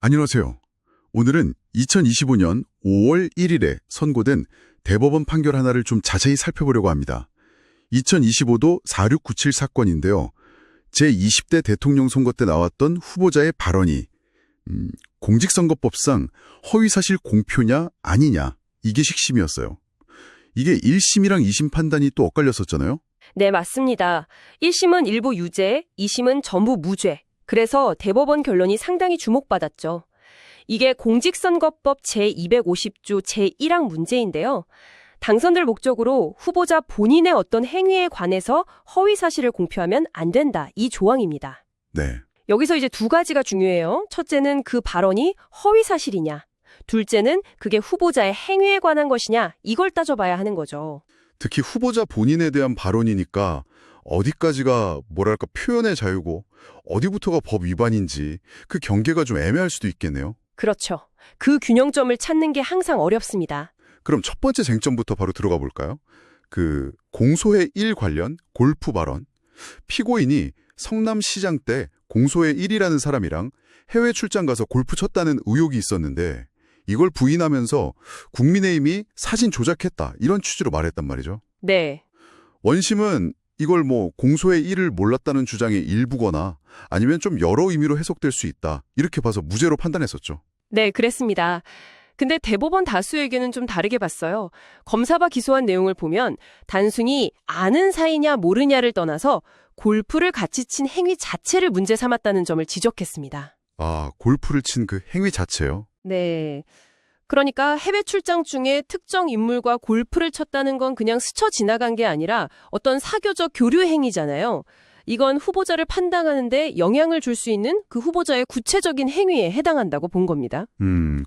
안녕하세요. 오늘은 2025년 5월 1일에 선고된 대법원 판결 하나를 좀 자세히 살펴보려고 합니다. 2025도 4697 사건인데요. 제20대 대통령 선거 때 나왔던 후보자의 발언이 공직선거법상 허위사실 공표냐 아니냐 이게 핵심이었어요. 이게 1심이랑 2심 판단이 또 엇갈렸었잖아요. 네, 맞습니다. 1심은 일부 유죄, 2심은 전부 무죄. 그래서 대법원 결론이 상당히 주목받았죠. 이게 공직선거법 제250조 제1항 문제인데요. 당선될 목적으로 후보자 본인의 어떤 행위에 관해서 허위 사실을 공표하면 안 된다. 이 조항입니다. 네. 여기서 이제 두 가지가 중요해요. 첫째는 그 발언이 허위 사실이냐. 둘째는 그게 후보자의 행위에 관한 것이냐. 이걸 따져봐야 하는 거죠. 특히 후보자 본인에 대한 발언이니까 어디까지가 뭐랄까 표현의 자유고 어디부터가 법 위반인지 그 경계가 좀 애매할 수도 있겠네요. 그렇죠. 그 균형점을 찾는 게 항상 어렵습니다. 그럼 첫 번째 쟁점부터 바로 들어가 볼까요? 그 공소의 1 관련 골프 발언. 피고인이 성남시장 때 공소의 1이라는 사람이랑 해외 출장 가서 골프 쳤다는 의혹이 있었는데 이걸 부인하면서 국민의힘이 사진 조작했다 이런 취지로 말했단 말이죠. 네. 원심은 이걸 공소의 1을 몰랐다는 주장의 일부거나 아니면 좀 여러 의미로 해석될 수 있다 이렇게 봐서 무죄로 판단했었죠. 네, 그랬습니다. 근데 대법원 다수 의견은 좀 다르게 봤어요. 검사가 기소한 내용을 보면 단순히 아는 사이냐 모르냐를 떠나서 골프를 같이 친 행위 자체를 문제 삼았다는 점을 지적했습니다. 아, 골프를 친 그 행위 자체요? 네. 그러니까 해외 출장 중에 특정 인물과 골프를 쳤다는 건 그냥 스쳐 지나간 게 아니라 어떤 사교적 교류 행위잖아요. 이건 후보자를 판단하는데 영향을 줄 수 있는 그 후보자의 구체적인 행위에 해당한다고 본 겁니다.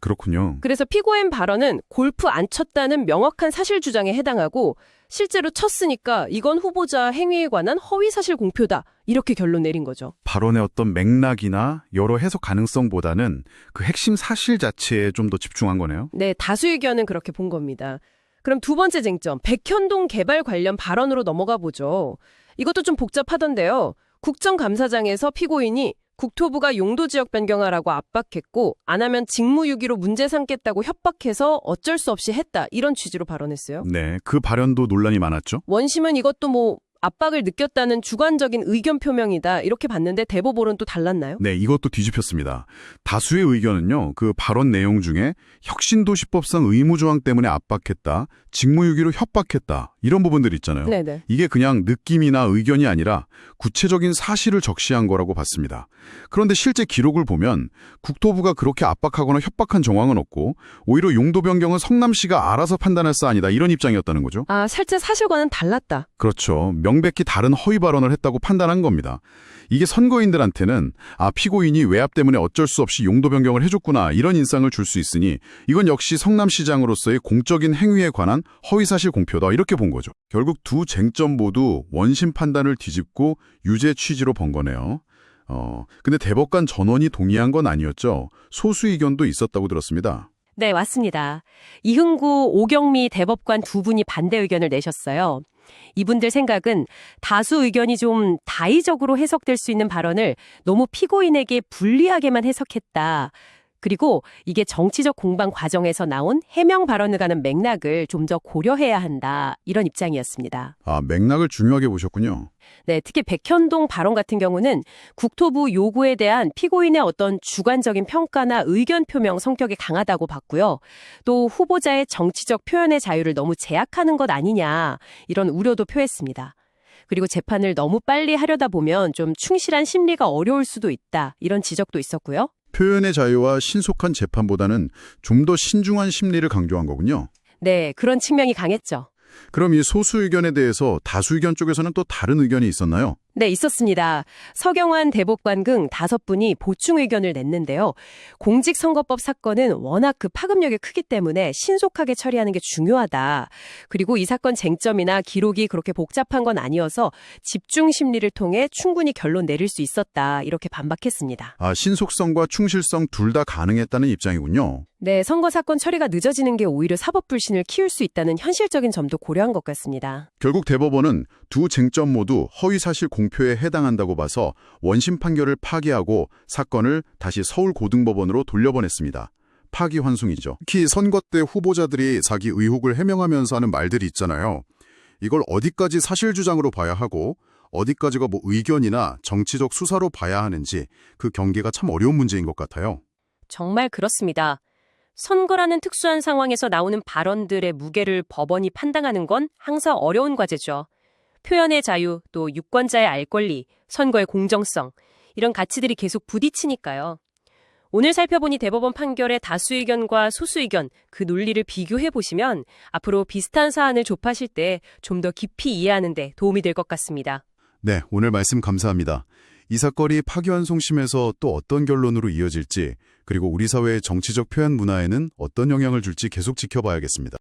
그렇군요. 그래서 피고인 발언은 골프 안 쳤다는 명확한 사실 주장에 해당하고 실제로 쳤으니까 이건 후보자 행위에 관한 허위사실 공표다. 이렇게 결론 내린 거죠. 발언의 어떤 맥락이나 여러 해석 가능성보다는 그 핵심 사실 자체에 좀 더 집중한 거네요. 네, 다수 의견은 그렇게 본 겁니다. 그럼 두 번째 쟁점, 백현동 개발 관련 발언으로 넘어가 보죠. 이것도 좀 복잡하던데요. 국정감사장에서 피고인이 국토부가 용도 지역 변경하라고 압박했고 안 하면 직무유기로 문제 삼겠다고 협박해서 어쩔 수 없이 했다. 이런 취지로 발언했어요. 네, 그 발언도 논란이 많았죠. 원심은 이것도 압박을 느꼈다는 주관적인 의견 표명이다. 이렇게 봤는데 대법원은 또 달랐나요? 네, 이것도 뒤집혔습니다. 다수의 의견은요, 그 발언 내용 중에 혁신도시법상 의무조항 때문에 압박했다, 직무유기로 협박했다, 이런 부분들 있잖아요. 네네. 이게 그냥 느낌이나 의견이 아니라 구체적인 사실을 적시한 거라고 봤습니다. 그런데 실제 기록을 보면 국토부가 그렇게 압박하거나 협박한 정황은 없고 오히려 용도 변경은 성남시가 알아서 판단할 사안이다, 이런 입장이었다는 거죠. 아, 실제 사실과는 달랐다. 그렇죠. 명백히 다른 허위 발언을 했다고 판단한 겁니다. 이게 선거인들한테는 피고인이 외압 때문에 어쩔 수 없이 용도 변경을 해줬구나 이런 인상을 줄 수 있으니 이건 역시 성남시장으로서의 공적인 행위에 관한 허위사실 공표다 이렇게 본 거죠. 결국 두 쟁점 모두 원심 판단을 뒤집고 유죄 취지로 본 거네요. 근데 대법관 전원이 동의한 건 아니었죠. 소수 의견도 있었다고 들었습니다. 네, 맞습니다. 이흥구, 오경미 대법관 두 분이 반대 의견을 내셨어요. 이분들 생각은 다수 의견이 좀 다의적으로 해석될 수 있는 발언을 너무 피고인에게 불리하게만 해석했다. 그리고 이게 정치적 공방 과정에서 나온 해명 발언을 가는 맥락을 좀 더 고려해야 한다. 이런 입장이었습니다. 맥락을 중요하게 보셨군요. 네, 특히 백현동 발언 같은 경우는 국토부 요구에 대한 피고인의 어떤 주관적인 평가나 의견 표명 성격이 강하다고 봤고요. 또 후보자의 정치적 표현의 자유를 너무 제약하는 것 아니냐 이런 우려도 표했습니다. 그리고 재판을 너무 빨리 하려다 보면 좀 충실한 심리가 어려울 수도 있다 이런 지적도 있었고요. 표현의 자유와 신속한 재판보다는 좀 더 신중한 심리를 강조한 거군요. 네, 그런 측면이 강했죠. 그럼 이 소수 의견에 대해서 다수 의견 쪽에서는 또 다른 의견이 있었나요? 네, 있었습니다. 서경환 대법관 등 5분이 보충 의견을 냈는데요. 공직선거법 사건은 워낙 그 파급력이 크기 때문에 신속하게 처리하는 게 중요하다. 그리고 이 사건 쟁점이나 기록이 그렇게 복잡한 건 아니어서 집중 심리를 통해 충분히 결론 내릴 수 있었다. 이렇게 반박했습니다. 신속성과 충실성 둘 다 가능했다는 입장이군요. 네, 선거 사건 처리가 늦어지는 게 오히려 사법 불신을 키울 수 있다는 현실적인 점도 고려한 것 같습니다. 결국 대법원은 두 쟁점 모두 허위 사실 공표에 해당한다고 봐서 원심 판결을 파기하고 사건을 다시 서울고등법원으로 돌려보냈습니다. 파기환송이죠. 특히 선거 때 후보자들이 자기 의혹을 해명하면서 하는 말들이 있잖아요. 이걸 어디까지 사실 주장으로 봐야 하고 어디까지가 의견이나 정치적 수사로 봐야 하는지 그 경계가 참 어려운 문제인 것 같아요. 정말 그렇습니다. 선거라는 특수한 상황에서 나오는 발언들의 무게를 법원이 판단하는 건 항상 어려운 과제죠. 표현의 자유, 또 유권자의 알 권리, 선거의 공정성, 이런 가치들이 계속 부딪히니까요. 오늘 살펴본 이 대법원 판결의 다수 의견과 소수 의견, 그 논리를 비교해 보시면 앞으로 비슷한 사안을 접하실 때 좀 더 깊이 이해하는 데 도움이 될 것 같습니다. 네, 오늘 말씀 감사합니다. 이 사건이 파기환송심에서 또 어떤 결론으로 이어질지, 그리고 우리 사회의 정치적 표현 문화에는 어떤 영향을 줄지 계속 지켜봐야겠습니다.